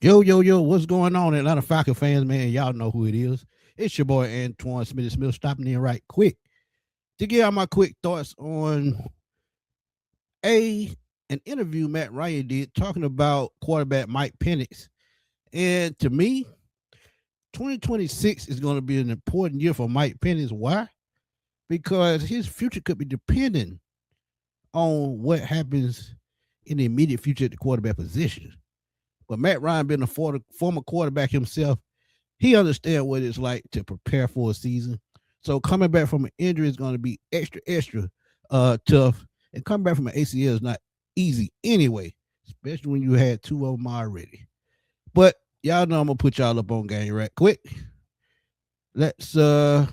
Yo, what's going on, Atlanta Falcons fans, man? Y'all know who it is. It's your boy, Antoine Smith stopping in right quick to give out my quick thoughts on a an interview Matt Ryan did talking about quarterback Mike Penix. And to me, 2026 is going to be an important year for Mike Penix. Why? Because his future could be dependent on what happens in the immediate future at the quarterback position. But Matt Ryan, being a former quarterback himself, he understands what it's like to prepare for a season. So coming back from an injury is going to be extra tough. And coming back from an ACL is not easy anyway, especially when you had two of them already. But y'all know I'm going to put y'all up on game right quick. Let's go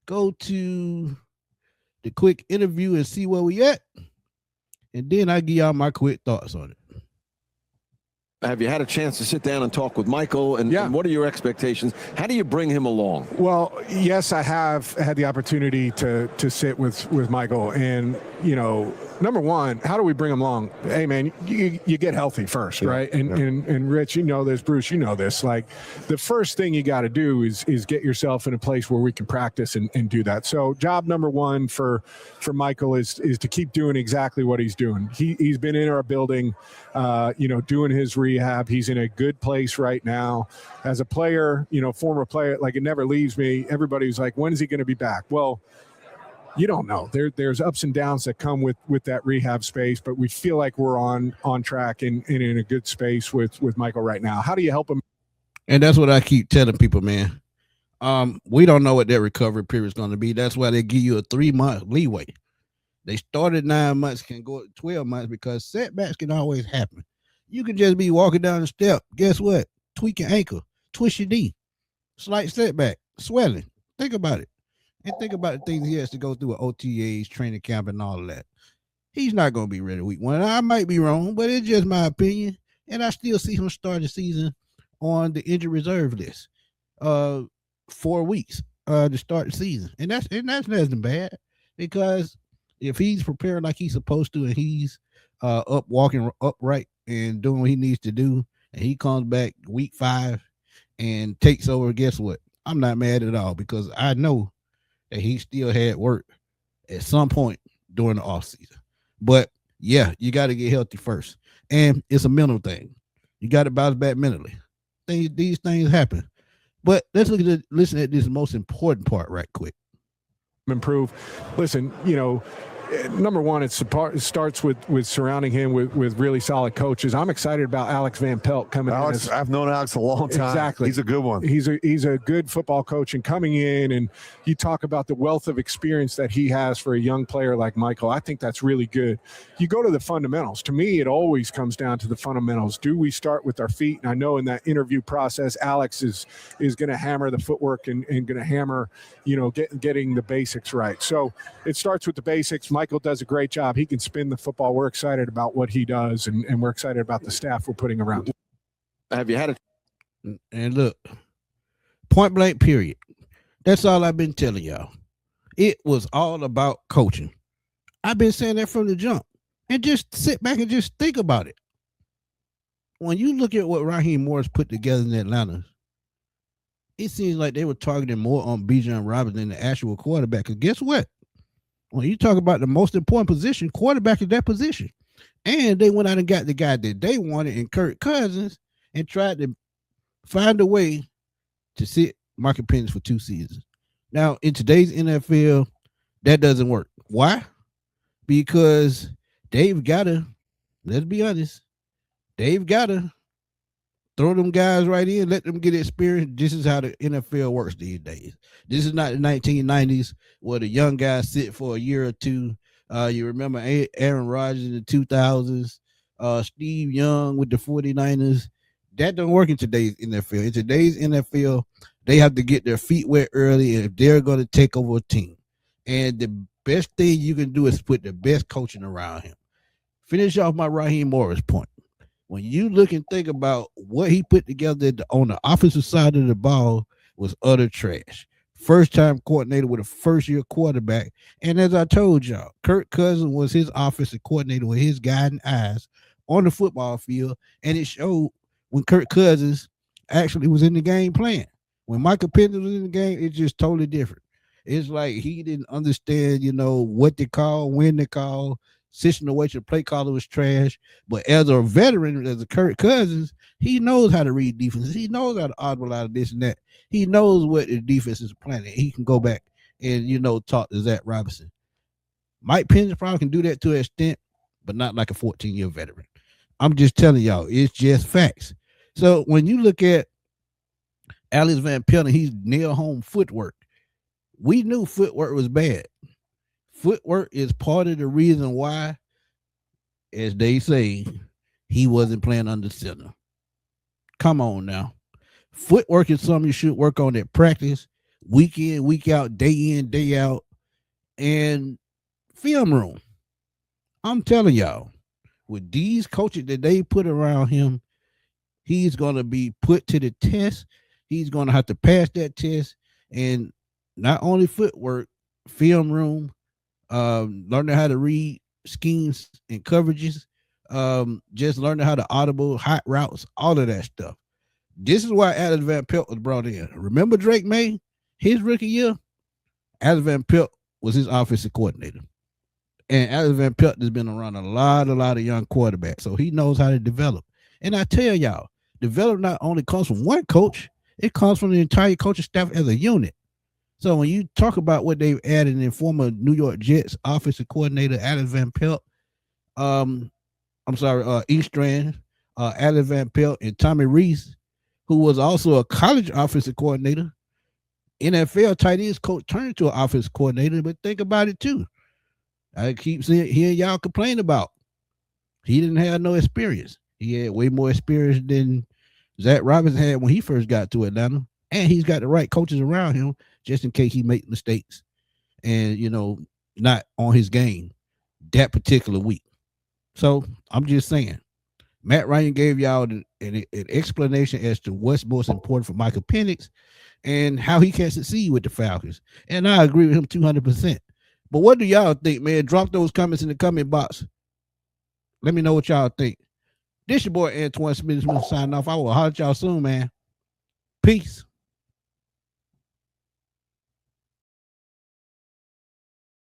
to the quick interview and see where we at. And then I give y'all my quick thoughts on it. Have you had a chance to sit down and talk with Michael? And what are your expectations? How do you bring him along? Well, yes, I have had the opportunity to sit with Michael. And, you know, number one, how do we bring him along? Hey, man, you get healthy first, right? And Rich, you know this. Bruce, you know this. Like, the first thing you got to do is get yourself in a place where we can practice and do that. So job number one for Michael is to keep doing exactly what he's doing. He's been in our building, doing his rehab. He's in a good place right now. As a player, former player, like, it never leaves me. Everybody's like, when is he going to be back? Well, you don't know. There's ups and downs that come with that rehab space, but we feel like we're on track and in a good space with Michael right now. How do you help him? And that's what I keep telling people, man. We don't know what that recovery period is going to be. That's why they give you a 3-month leeway. They started 9 months, can go 12 months because setbacks can always happen. You can just be walking down the step. Guess what? Tweak your ankle, twist your knee, slight setback, swelling. Think about it. And think about the things he has to go through at OTAs, training camp, and all of that. He's not going to be ready week one. I might be wrong, but it's just my opinion. And I still see him start the season on the injury reserve list. 4 weeks to start the season. And that's nothing bad, because if he's preparing like he's supposed to and he's walking upright and doing what he needs to do, and he comes back week 5 and takes over, guess what? I'm not mad at all, because I know that he still had work at some point during the offseason. But yeah, you got to get healthy first. And it's a mental thing. You got to bounce back mentally. These things happen. But listen at this most important part right quick. Improve. Listen, number one, it starts with surrounding him with really solid coaches. I'm excited about Alex Van Pelt coming in. I've known Alex a long time. Exactly. He's a good one. He's a good football coach, and coming in, and you talk about the wealth of experience that he has for a young player like Michael. I think that's really good. You go to the fundamentals. To me, it always comes down to the fundamentals. Do we start with our feet? And I know in that interview process, Alex is going to hammer the footwork and going to hammer, getting the basics right. So it starts with the basics. Michael does a great job. He can spin the football. We're excited about what he does, and we're excited about the staff we're putting around him. Have you had a And look, point blank period. That's all I've been telling y'all. It was all about coaching. I've been saying that from the jump. And just sit back and just think about it. When you look at what Raheem Morris put together in Atlanta, it seems like they were targeting more on Bijan Robinson than the actual quarterback. Because guess what? When you talk about the most important position, quarterback is that position. And they went out and got the guy that they wanted in Kirk Cousins and tried to find a way to sit Michael Penix for 2 seasons. Now, in today's NFL, that doesn't work. Why? Because they've got to, let's be honest, they've got to throw them guys right in, let them get experience. This is how the NFL works these days. This is not the 1990s where the young guys sit for a year or two. You remember Aaron Rodgers in the 2000s, Steve Young with the 49ers. That don't work in today's NFL. In today's NFL, they have to get their feet wet early if they're going to take over a team. And the best thing you can do is put the best coaching around him. Finish off my Raheem Morris point. When you look and think about what he put together on the offensive side of the ball was utter trash. First-time coordinator with a first-year quarterback. And as I told y'all, Kirk Cousins was his offensive coordinator with his guiding eyes on the football field, and it showed when Kirk Cousins actually was in the game playing. When Michael Penix was in the game, it's just totally different. It's like he didn't understand, what they call, when they call. Situation, play caller was trash. But as a veteran, as a Kirk Cousins, he knows how to read defenses. He knows how to audible out of this and that. He knows what the defense is planning. He can go back and, talk to Zach Robinson. Mike Penix probably can do that to an extent, but not like a 14-year veteran. I'm just telling y'all, it's just facts. So when you look at Alex Van Pelt, he's nail home footwork. We knew footwork was bad. Footwork is part of the reason why, as they say, he wasn't playing under center. Come on now. Footwork is something you should work on at practice, week in, week out, day in, day out, and film room. I'm telling y'all, with these coaches that they put around him, he's going to be put to the test. He's going to have to pass that test. And not only footwork, film room, learning how to read schemes and coverages, just learning how to audible, hot routes, all of that stuff. This is why Alex Van Pelt was brought in. Remember Drake May, his rookie year? Alex Van Pelt was his offensive coordinator. And Alex Van Pelt has been around a lot of young quarterbacks, so he knows how to develop. And I tell y'all, development not only comes from one coach, it comes from the entire coaching staff as a unit. So when you talk about what they've added in former New York Jets offensive coordinator Alex Van Pelt, Eastran, Alex Van Pelt, and Tommy Rees, who was also a college offensive coordinator, NFL tight ends coach turned into an offensive coordinator. But think about it too. I keep hearing y'all complain about he didn't have no experience. He had way more experience than Zach Robinson had when he first got to Atlanta. And he's got the right coaches around him just in case he makes mistakes and, not on his game that particular week. So I'm just saying, Matt Ryan gave y'all an explanation as to what's most important for Michael Penix and how he can succeed with the Falcons. And I agree with him 200%. But what do y'all think, man? Drop those comments in the comment box. Let me know what y'all think. This your boy Antoine Smith signing off. I will holler at y'all soon, man. Peace.